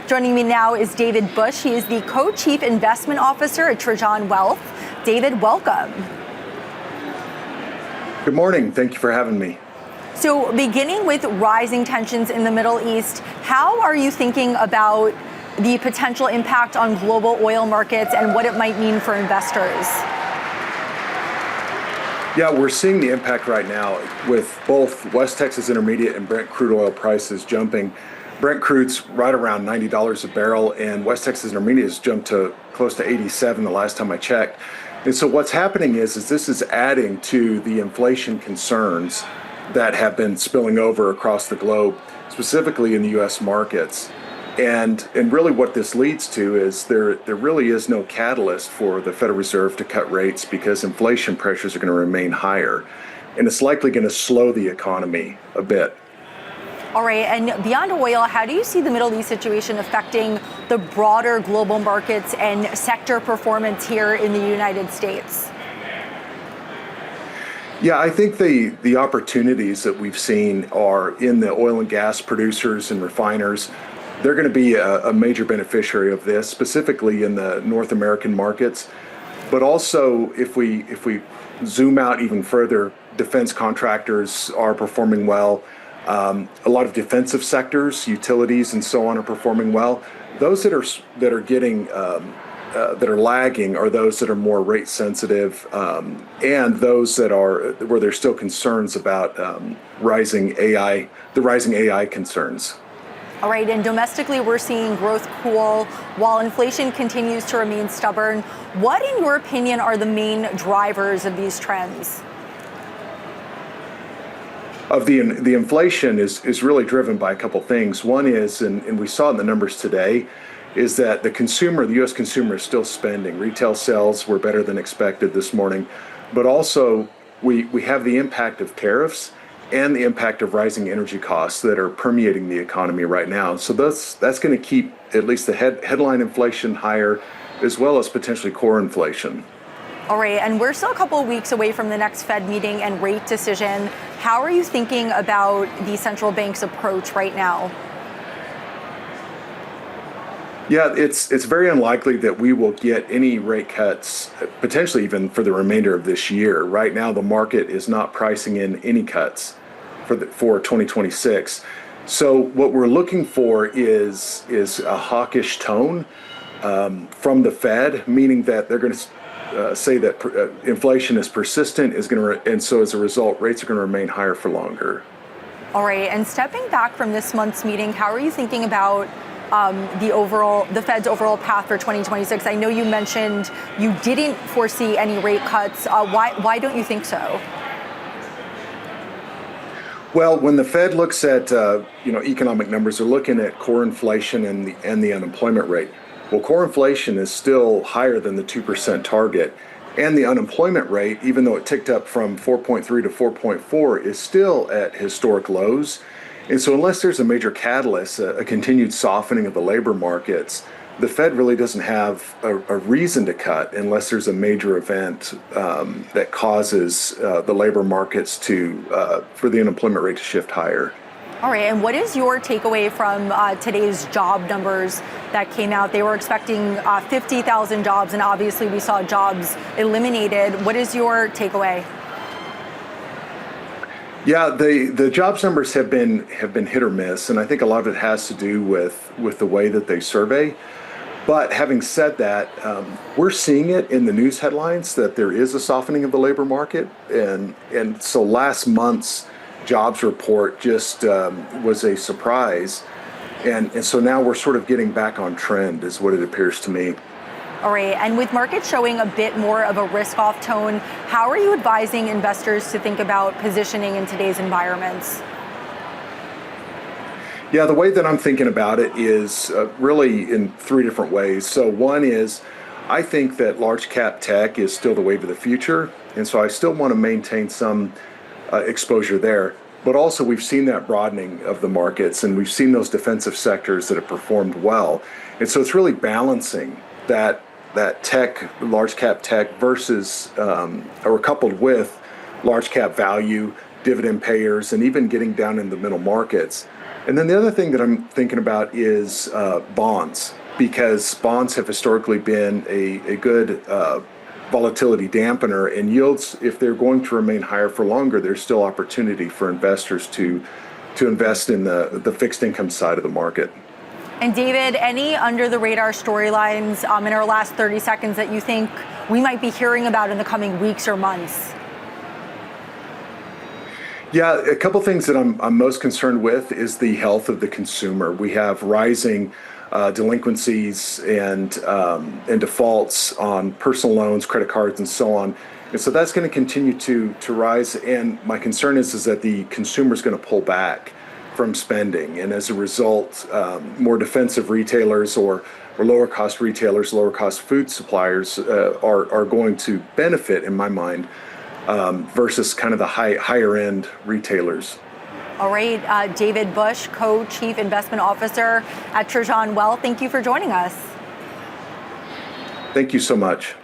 Joining me now is David Busch. He is the Co-Chief Investment Officer at Trajan Wealth. David, welcome. Good morning. Thank you for having me. So beginning with rising tensions in the Middle East, how are you thinking about the potential impact on global oil markets and what it might mean for investors? Yeah, we're seeing the impact right now with both West Texas Intermediate and Brent crude oil prices jumping. Brent crude's right around $90 a barrel, and West Texas Intermediate has jumped to close to 87 the last time I checked. And so what's happening is this is adding to the inflation concerns that have been spilling over across the globe, specifically in the U.S. markets. And really what this leads to is there really is no catalyst for the Federal Reserve to cut rates because inflation pressures are going to remain higher. And it's likely going to slow the economy a bit. All right, and beyond oil, how do you see the Middle East situation affecting the broader global markets and sector performance here in the United States? Yeah, I think the opportunities that we've seen are in the oil and gas producers and refiners. They're going to be a major beneficiary of this, specifically in the North American markets. But also, if we zoom out even further, defense contractors are performing well. A lot of defensive sectors, utilities, and so on are performing well. Those that are getting that are lagging are those that are more rate sensitive, and those that are where there's still concerns about the rising AI concerns. All right, and domestically, we're seeing growth cool while inflation continues to remain stubborn. What, in your opinion, are the main drivers of these trends? Of the inflation is really driven by a couple things. One is, and we saw in the numbers today, is that the U.S. consumer is still spending. Retail sales were better than expected this morning, but also we have the impact of tariffs and the impact of rising energy costs that are permeating the economy right now. So that's going to keep at least the headline inflation higher, as well as potentially core inflation. All right, and we're still a couple of weeks away from the next Fed meeting and rate decision. How are you thinking about the central bank's approach right now? Yeah, it's very unlikely that we will get any rate cuts, potentially even for the remainder of this year. Right now, the market is not pricing in any cuts for 2026. So what we're looking for is a hawkish tone from the Fed, meaning that they're going to say that inflation is persistent, and so as a result, rates are going to remain higher for longer. All right, and stepping back from this month's meeting, how are you thinking about the Fed's overall path for 2026? I know you mentioned you didn't foresee any rate cuts. Why don't you think so? Well, when the Fed looks at economic numbers, they're looking at core inflation and the unemployment rate. Well, core inflation is still higher than the 2% target, and the unemployment rate, even though it ticked up from 4.3 to 4.4, is still at historic lows. And so unless there's a major catalyst, a continued softening of the labor markets, the Fed really doesn't have a reason to cut unless there's a major event that causes the labor markets for the unemployment rate to shift higher. All right, and what is your takeaway from today's job numbers that came out? They were expecting 50,000 jobs, and obviously we saw jobs eliminated. What is your takeaway? Yeah, the jobs numbers have been hit or miss, and I think a lot of it has to do with the way that they survey. But having said that, we're seeing it in the news headlines that there is a softening of the labor market, and so last month's jobs report just was a surprise, and so now we're sort of getting back on trend, is what it appears to me. All right, and with markets showing a bit more of a risk-off tone, how are you advising investors to think about positioning in today's environments? Yeah, the way that I'm thinking about it is really in three different ways. So one is, I think that large cap tech is still the wave of the future, and so I still want to maintain some exposure there. But also we've seen that broadening of the markets, and we've seen those defensive sectors that have performed well. And so it's really balancing that tech, large cap tech versus, or coupled with large cap value, dividend payers, and even getting down in the middle markets. And then the other thing that I'm thinking about is bonds, because bonds have historically been a good volatility dampener, and yields, if they're going to remain higher for longer, there's still opportunity for investors to invest in the fixed income side of the market. And David, any under the radar storylines in our last 30 seconds that you think we might be hearing about in the coming weeks or months? Yeah, a couple things that I'm most concerned with is the health of the consumer. We have rising delinquencies and defaults on personal loans, credit cards, and so on. And so that's going to continue to rise. And my concern is that the consumer is going to pull back from spending. And as a result, more defensive retailers or lower cost retailers, lower cost food suppliers are going to benefit, in my mind, versus kind of the higher end retailers. All right, David Busch, Co-Chief Investment Officer at Trajan Wealth. Thank you for joining us. Thank you so much.